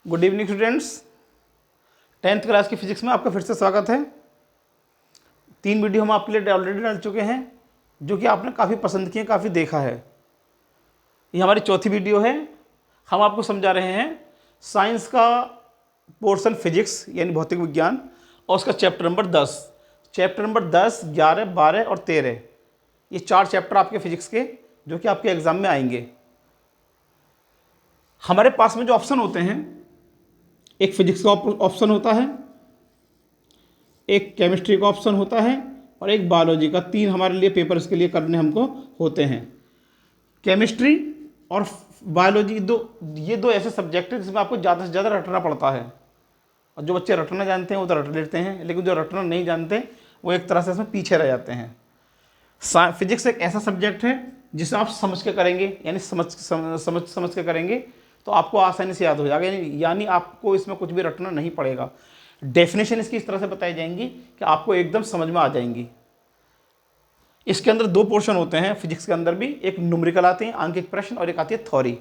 Good evening students. 10th class की physics में आपका फिर से स्वागत है। 3 वीडियो हम आपके लिए ऑलरेडी डाल चुके हैं जो कि आपने काफ़ी पसंद किए, काफ़ी देखा है। ये हमारी चौथी वीडियो है। हम आपको समझा रहे हैं साइंस का पोर्शन फिजिक्स यानी भौतिक विज्ञान और उसका चैप्टर नंबर 10। चैप्टर नंबर 10, 11, 12 और 13 ये 4 चैप्टर आपके फिजिक्स के जो कि आपके एग्जाम में आएंगे। हमारे पास में जो ऑप्शन होते हैं, एक फिजिक्स का ऑप्शन होता है, एक केमिस्ट्री का ऑप्शन होता है और एक बायोलॉजी का। 3 हमारे लिए पेपर इसके लिए करने हमको होते हैं। केमिस्ट्री और बायोलॉजी ये दो ऐसे सब्जेक्ट हैं जिसमें आपको ज़्यादा से ज़्यादा रटना पड़ता है। और जो बच्चे रटना जानते हैं वो तो रट लेते हैं, लेकिन जो रटना नहीं जानते वो एक तरह से इसमें पीछे रह जाते हैं। फिजिक्स एक ऐसा सब्जेक्ट है जिसे आप समझ के करेंगे, यानी समझ के करेंगे तो आपको आसानी से याद हो जाएगा, यानी आपको इसमें कुछ भी रटना नहीं पड़ेगा। डेफिनेशन इसकी इस तरह से बताई जाएंगी कि आपको एकदम समझ में आ जाएंगी। इसके अंदर 2 पोर्शन होते हैं फिजिक्स के अंदर भी, एक न्यूमेरिकल आते हैं अंकित प्रश्न और एक आती है थ्योरी।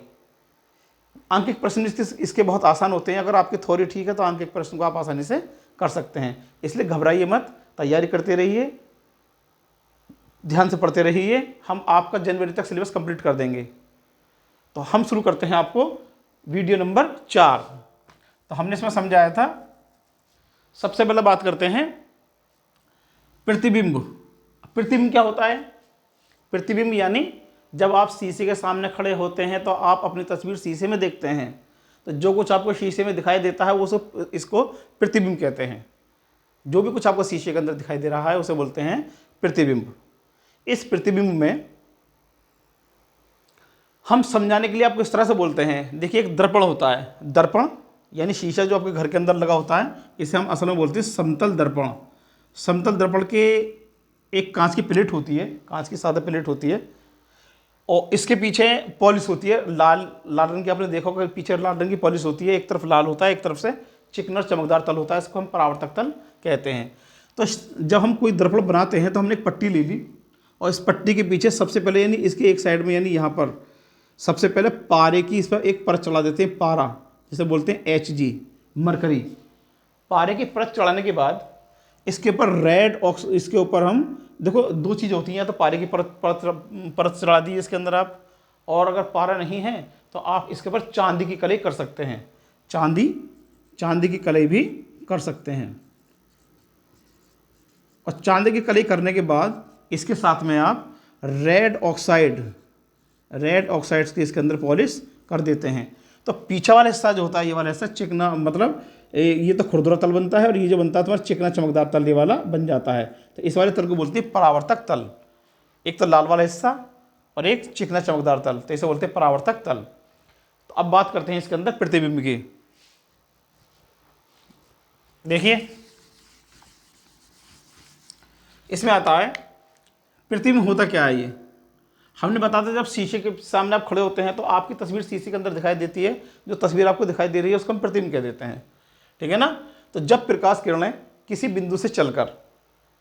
अंकित प्रश्न इसके बहुत आसान होते हैं। अगर आपकी थ्योरी ठीक है तो अंकित प्रश्न को आप आसानी से कर सकते हैं, इसलिए घबराइए मत, तैयारी करते रहिए, ध्यान से पढ़ते रहिए। हम आपका जनवरी तक सिलेबस कंप्लीट कर देंगे। तो हम शुरू करते हैं आपको वीडियो नंबर 4। तो हमने इसमें समझाया था, सबसे पहले बात करते हैं प्रतिबिंब। प्रतिबिंब क्या होता है? प्रतिबिंब यानी जब आप शीशे के सामने खड़े होते हैं तो आप अपनी तस्वीर शीशे में देखते हैं, तो जो कुछ आपको शीशे में दिखाई देता है वो सब इसको प्रतिबिंब कहते हैं। जो भी कुछ आपको शीशे के अंदर दिखाई दे रहा है उसे बोलते हैं प्रतिबिंब। इस प्रतिबिंब में हम समझाने के लिए आपको इस तरह से बोलते हैं, देखिए एक दर्पण होता है। दर्पण यानी शीशा जो आपके घर के अंदर लगा होता है, इसे हम असल में बोलते हैं समतल दर्पण। समतल दर्पण के एक कांच की प्लेट होती है, कांच की सादा प्लेट होती है और इसके पीछे पॉलिश होती है, लाल रंग की। आपने देखा होगा पीछे लाल रंग की पॉलिश होती है, एक तरफ लाल होता है, एक तरफ से चिकना चमकदार तल होता है, इसको हम परावर्तक तल कहते हैं। तो जब हम कोई दर्पण बनाते हैं तो हमने एक पट्टी ले ली और इस पट्टी के पीछे सबसे पहले यानी इसके एक साइड में यानी यहाँ पर सबसे पहले पारे की इस पर एक परत चढ़ा देते हैं, पारा जिसे बोलते हैं Hg, मरकरी। पारे की परत चढ़ाने के बाद इसके ऊपर इसके ऊपर हम देखो 2 चीज़ होती हैं, या तो पारे की परत चढ़ा दी इसके अंदर आप, और अगर पारा नहीं है तो आप इसके ऊपर चांदी की कलई कर सकते हैं। चांदी की कलई भी कर सकते हैं। और चांदी की कलई करने के बाद इसके साथ में आप रेड ऑक्साइड्स की इसके अंदर पॉलिश कर देते हैं। तो पीछे वाला हिस्सा जो होता है, ये वाला हिस्सा चिकना, मतलब ये तो खुरदुरा तल बनता है और ये जो बनता है तुम्हारा चिकना चमकदार तल, ये वाला बन जाता है। तो इस वाले तल को बोलते हैं परावर्तक तल। एक तो लाल वाला हिस्सा और एक चिकना चमकदार तल, तो इसे बोलते हैं परावर्तक तल। तो अब बात करते हैं इसके अंदर प्रतिबिंब की। देखिए इसमें आता है प्रतिबिंब होता क्या है। ये हमने बताया जब शीशे के सामने आप खड़े होते हैं तो आपकी तस्वीर शीशे के अंदर दिखाई देती है, जो तस्वीर आपको दिखाई दे रही है उसको हम प्रतिबिंब कह देते हैं, ठीक है ना। तो जब प्रकाश किरणें किसी बिंदु से चलकर,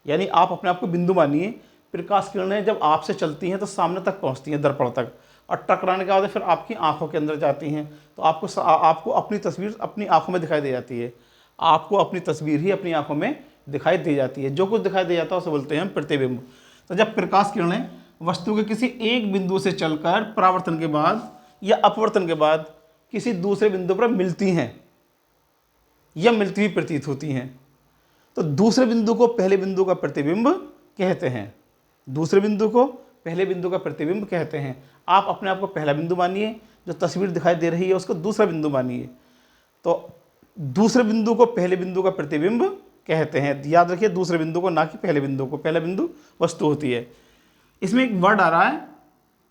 यानी आप अपने आप को बिंदु मानिए, प्रकाश किरणें जब आपसे चलती हैं तो सामने तक पहुंचती हैं, दर्पण तक, और टकराने के बाद फिर आपकी आंखों के अंदर जाती हैं, तो आपको अपनी तस्वीर अपनी आंखों में दिखाई दे जाती है। आपको अपनी तस्वीर ही अपनी आंखों में दिखाई दे जाती है। जो कुछ दिखाई दे जाता है उसे बोलते हैं हम प्रतिबिंब। तो जब प्रकाश किरणें वस्तु के किसी एक बिंदु से चलकर परावर्तन के बाद या अपवर्तन के बाद किसी दूसरे बिंदु पर मिलती हैं या मिलती हुई प्रतीत होती हैं, तो दूसरे बिंदु को पहले बिंदु का प्रतिबिंब कहते हैं। दूसरे बिंदु को पहले बिंदु का प्रतिबिंब कहते हैं। आप अपने आप को पहला बिंदु मानिए, जो तस्वीर दिखाई दे रही है उसको दूसरा बिंदु मानिए, तो दूसरे बिंदु को पहले बिंदु का प्रतिबिंब कहते हैं। याद रखिए दूसरे बिंदु को, ना कि पहले बिंदु को। पहला बिंदु वस्तु होती है। इसमें एक वर्ड आ रहा है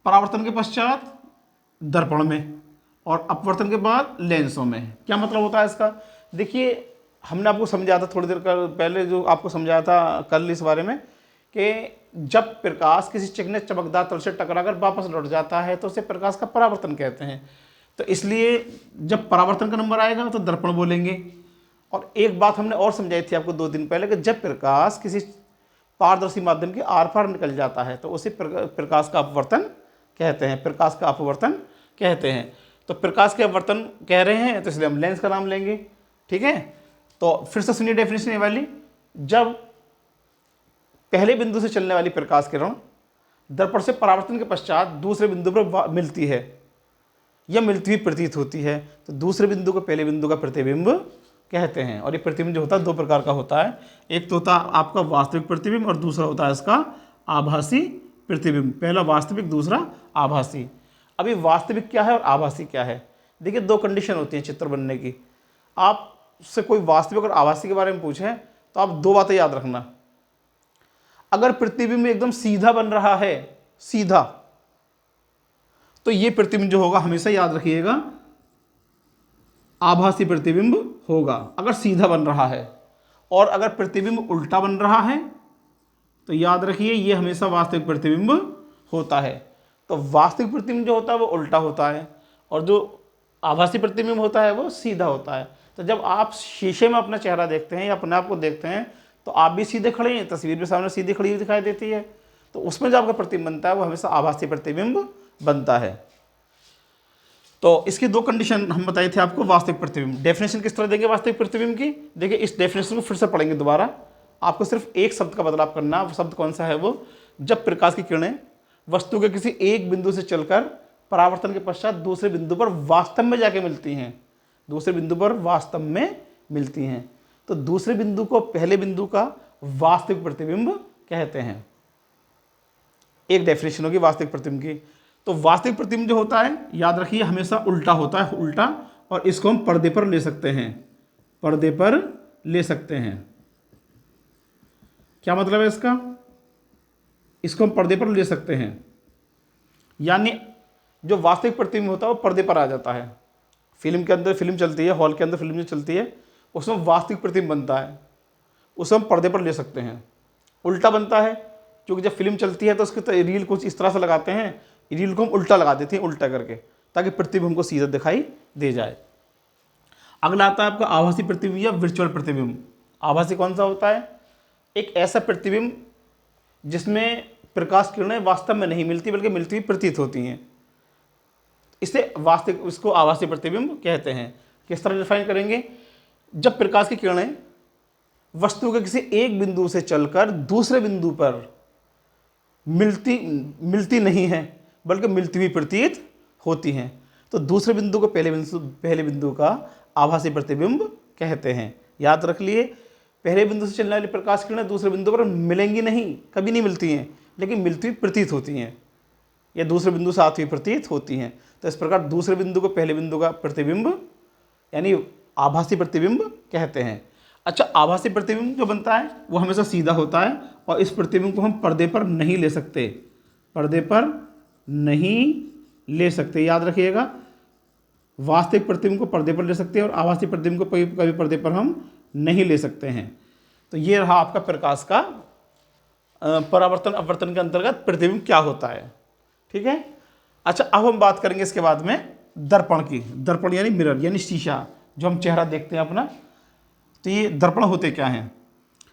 परावर्तन के पश्चात दर्पण में और अपवर्तन के बाद लेंसों में। क्या मतलब होता है इसका? देखिए हमने आपको समझाया था थोड़ी देर पहले, जो आपको समझाया था कल इस बारे में, कि जब प्रकाश किसी चिकने चमकदार तल से टकराकर वापस लौट जाता है तो उसे प्रकाश का परावर्तन कहते हैं। तो इसलिए जब परावर्तन का नंबर आएगा तो दर्पण बोलेंगे। और एक बात हमने और समझाई थी आपको 2 दिन पहले, कि जब प्रकाश किसी पारदर्शी माध्यम के आर पार निकल जाता है तो उसे प्रकाश का अपवर्तन कहते हैं। प्रकाश का अपवर्तन कहते हैं। तो प्रकाश के अपवर्तन कह रहे हैं तो इसलिए हम लेंस का नाम लेंगे। ठीक है, तो फिर से सुनिए डेफिनेशन ये वाली। जब पहले बिंदु से चलने वाली प्रकाश किरण दर्पण से परावर्तन के पश्चात दूसरे बिंदु पर मिलती है या मिलती हुई प्रतीत होती है, तो दूसरे बिंदु को पहले बिंदु का प्रतिबिंब कहते हैं। और ये प्रतिबिंब जो होता है दो प्रकार का होता है, एक तो होता है आपका वास्तविक प्रतिबिंब और दूसरा होता है इसका आभासी प्रतिबिंब। पहला वास्तविक, दूसरा आभासी। अभी वास्तविक क्या है और आभासी क्या है? देखिए, दो कंडीशन होती हैं चित्र बनने की। आपसे कोई वास्तविक और आभासी के बारे में पूछे तो आप दो बातें याद रखना। अगर प्रतिबिंब एकदम सीधा बन रहा है, सीधा, तो ये प्रतिबिंब जो होगा हमेशा याद रखिएगा आभासी प्रतिबिंब होगा, अगर सीधा बन रहा है। और अगर प्रतिबिंब उल्टा बन रहा है तो याद रखिए ये हमेशा वास्तविक प्रतिबिंब होता है। तो वास्तविक प्रतिबिंब जो होता है वो उल्टा होता है और जो आभासी प्रतिबिंब होता है वो सीधा होता है। तो जब आप शीशे में अपना चेहरा देखते हैं या अपने आप को देखते हैं तो आप भी सीधे खड़े हैं, तस्वीर भी सामने सीधी खड़ी हुई दिखाई देती है, तो उसमें जो आपका प्रतिबिंब बनता है वो हमेशा आभासी प्रतिबिंब बनता है। तो इसकी दो कंडीशन हम बताए थे आपको वास्तविक प्रतिबिंब। डेफिनेशन किस तरह देंगे वास्तविक प्रतिबिंब की? देखिए, इस डेफिनेशन को फिर से पढ़ेंगे दोबारा। आपको सिर्फ एक शब्द का बदलाव करना है। शब्द कौन सा है वो? जब प्रकाश की किरणें वस्तु के किसी एक बिंदु से चलकर परावर्तन के पश्चात दूसरे बिंदु पर वास्तव में जाके मिलती हैं, दूसरे बिंदु पर वास्तव में मिलती हैं, तो दूसरे बिंदु को पहले बिंदु का वास्तविक प्रतिबिंब कहते हैं। एक डेफिनेशन होगी वास्तविक प्रतिबिंब की। तो वास्तविक प्रतिबिंब जो होता है याद रखिए हमेशा उल्टा होता है, उल्टा, और इसको हम पर्दे पर ले सकते हैं, पर्दे पर ले सकते हैं। क्या मतलब है इसका? इसको हम पर्दे पर ले सकते हैं, यानी जो वास्तविक प्रतिबिंब होता है वो पर्दे पर आ जाता है। फिल्म के अंदर फिल्म चलती है, हॉल के अंदर फिल्म जो चलती है उसमें वास्तविक प्रतिबिंब बनता है, उसे हम पर्दे पर ले सकते हैं। उल्टा बनता है क्योंकि जब फिल्म चलती है तो उसकी रील कुछ इस तरह से लगाते हैं, रील को हम उल्टा लगा देते हैं, उल्टा करके, ताकि प्रतिबिंब हमको सीधा दिखाई दे जाए। अगला आता है आपका आभासी प्रतिबिंब या वर्चुअल प्रतिबिंब। आभासी कौन सा होता है? एक ऐसा प्रतिबिंब जिसमें प्रकाश किरणें वास्तव में नहीं मिलती बल्कि मिलती हुई प्रतीत होती हैं, इसे वास्तविक, इसको आभासी प्रतिबिंब कहते हैं। किस तरह डिफाइन करेंगे? जब प्रकाश की किरणें वस्तु के किसी एक बिंदु से चलकर दूसरे बिंदु पर मिलती नहीं है बल्कि मिलती हुई प्रतीत होती हैं, तो दूसरे बिंदु को पहले बिंदु का आभासी प्रतिबिंब कहते हैं। याद रख लिए, पहले बिंदु से चलने वाली प्रकाश किरणें दूसरे बिंदु पर मिलेंगी नहीं, कभी नहीं मिलती हैं, लेकिन मिलती हुई प्रतीत होती हैं, या दूसरे बिंदु से आती हुई प्रतीत होती हैं। तो इस प्रकार दूसरे बिंदु को पहले बिंदु का प्रतिबिंब यानी आभासी प्रतिबिंब कहते हैं। अच्छा, आभासी प्रतिबिंब जो बनता है वो हमेशा सीधा होता है और इस प्रतिबिंब को हम पर्दे पर नहीं ले सकते, पर्दे पर नहीं ले सकते। याद रखिएगा, वास्तविक प्रतिबिंब को पर्दे पर ले सकते हैं और आभासी प्रतिबिंब को कभी पर्दे पर हम नहीं ले सकते हैं। तो ये रहा आपका प्रकाश का परावर्तन अपवर्तन के अंतर्गत प्रतिबिंब क्या होता है। ठीक है। अच्छा, अब हम बात करेंगे इसके बाद में दर्पण की। दर्पण यानी मिरर, यानी शीशा, जो हम चेहरा देखते हैं अपना। तो ये दर्पण होते क्या हैं?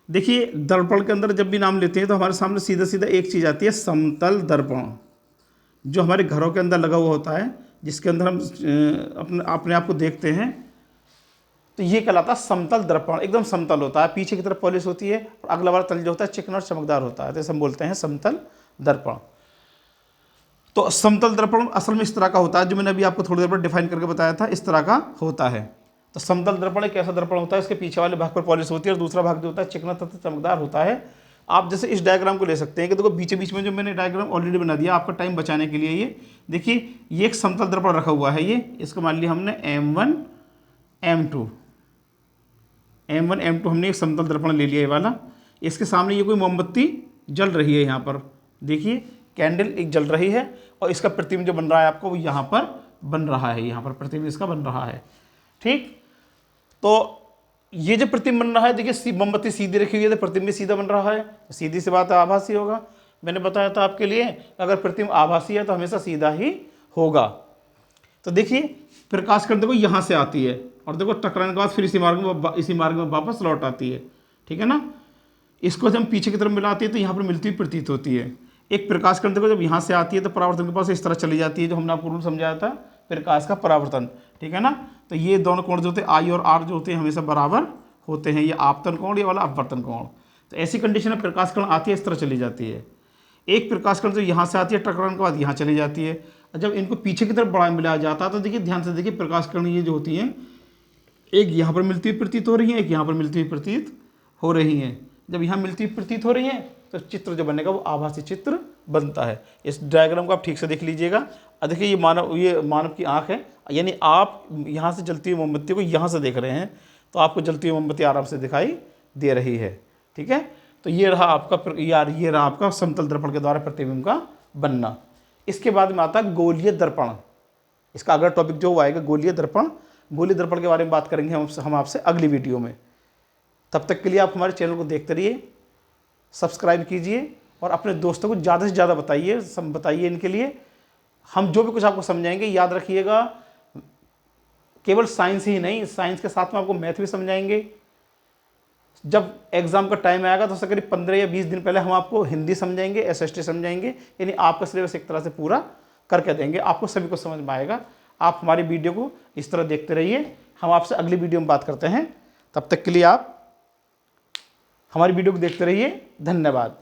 देखिए, दर्पण के अंदर जब भी नाम लेते हैं तो हमारे सामने सीधा सीधा एक चीज़ आती है, समतल दर्पण, जो हमारे घरों के अंदर लगा हुआ होता है, जिसके अंदर हम अपने आप को देखते हैं। तो ये कहलाता है समतल दर्पण। एकदम समतल होता है, पीछे की तरफ पॉलिश होती है और अगला वाला तल जो होता है चिकना और चमकदार होता है, तो हम बोलते हैं समतल दर्पण। तो समतल दर्पण असल में इस तरह का होता है, जो मैंने अभी आपको थोड़ी देर पर डिफाइन करके बताया था, इस तरह का होता है। तो समतल दर्पण एक ऐसा दर्पण होता है, इसके पीछे वाले भाग पर पॉलिश होती है और दूसरा भाग जो होता है चिकना तथा चमकदार होता है। आप जैसे इस डायग्राम को ले सकते हैं कि देखो बीच बीच में जो मैंने डायग्राम ऑलरेडी बना दिया आपका टाइम बचाने के लिए। ये देखिए, ये एक समतल दर्पण रखा हुआ है, ये इसको मान लिया हमने M1 M2 हमने एक समतल दर्पण ले लिया ये वाला। इसके सामने ये कोई मोमबत्ती जल रही है, यहाँ पर देखिए कैंडल एक जल रही है और इसका प्रतिबिंब जो बन रहा है आपको वो यहाँ पर बन रहा है, यहाँ पर प्रतिबिंब इसका बन रहा है। ठीक, तो ये जो प्रतिबिंब बन रहा है, देखिए मोमबत्ती सीधी रखी हुई है तो प्रतिबिंब भी सीधा बन रहा है, सीधी सी बात है, आभासी होगा। मैंने बताया था आपके लिए, अगर प्रतिबिंब आभासी है तो हमेशा सीधा ही होगा। तो देखिए, प्रकाश किरण देखो यहाँ से आती है और देखो टकराने के बाद फिर इसी मार्ग में वापस लौट आती है। ठीक है ना। इसको जब हम पीछे की तरफ मिलाती है तो यहाँ पर मिलती हुई प्रतीत होती है। एक प्रकाश किरण देखो जब यहाँ से आती है तो परावर्तन के पास इस तरह चली जाती है, जो हमने आपको रूल समझाया था, प्रकाश का परावर्तन, ठीक है ना। तो ये दोनों कोण जो होते हैं आई और आर जो होते हैं हमेशा बराबर होते हैं, ये आपतन कोण, ये वाला अपवर्तन कोण। तो ऐसी कंडीशन में प्रकाश कण आती है, इस तरह चली जाती है। एक प्रकाश कण जो यहाँ से आती है टकराने के बाद यहाँ चली जाती है। जब इनको पीछे की तरफ बढ़ा मिलाया जाता है तो देखिए ध्यान से देखिए, प्रकाश कण ये जो होती हैं एक यहाँ पर मिलती हुई प्रतीत हो रही है, एक यहाँ पर मिलती हुई प्रतीत हो रही हैं। जब यहाँ मिलती हुई प्रतीत हो रही हैं तो चित्र जो बनेगा वो आभासी चित्र बनता है। इस डायग्राम को आप ठीक से देख लीजिएगा। देखिए ये मानव की आँख है, यानी आप यहाँ से जलती हुई मोमबत्ती को यहाँ से देख रहे हैं तो आपको जलती हुई मोमबत्ती आराम से दिखाई दे रही है, ठीक है। तो ये रहा आपका समतल दर्पण के द्वारा प्रतिबिंब का बनना। इसके बाद में आता है गोलीय दर्पण। इसका अगला टॉपिक जो आएगा गोलीय दर्पण। गोलीय दर्पण के बारे में बात करेंगे हम आपसे अगली वीडियो में। तब तक के लिए आप हमारे चैनल को देखते रहिए, सब्सक्राइब कीजिए और अपने दोस्तों को ज़्यादा से ज़्यादा बताइए इनके लिए। हम जो भी कुछ आपको समझाएंगे याद रखिएगा, केवल साइंस ही नहीं, साइंस के साथ में आपको मैथ भी समझाएंगे। जब एग्ज़ाम का टाइम आएगा तो करीब 15 या 20 दिन पहले हम आपको हिंदी समझाएंगे, SST समझाएंगे, यानी आपका सिलेबस एक तरह से पूरा करके देंगे, आपको सभी को समझ में आएगा। आप हमारी वीडियो को इस तरह देखते रहिए। हम आपसे अगली वीडियो में बात करते हैं। तब तक के लिए आप हमारी वीडियो को देखते रहिए। धन्यवाद।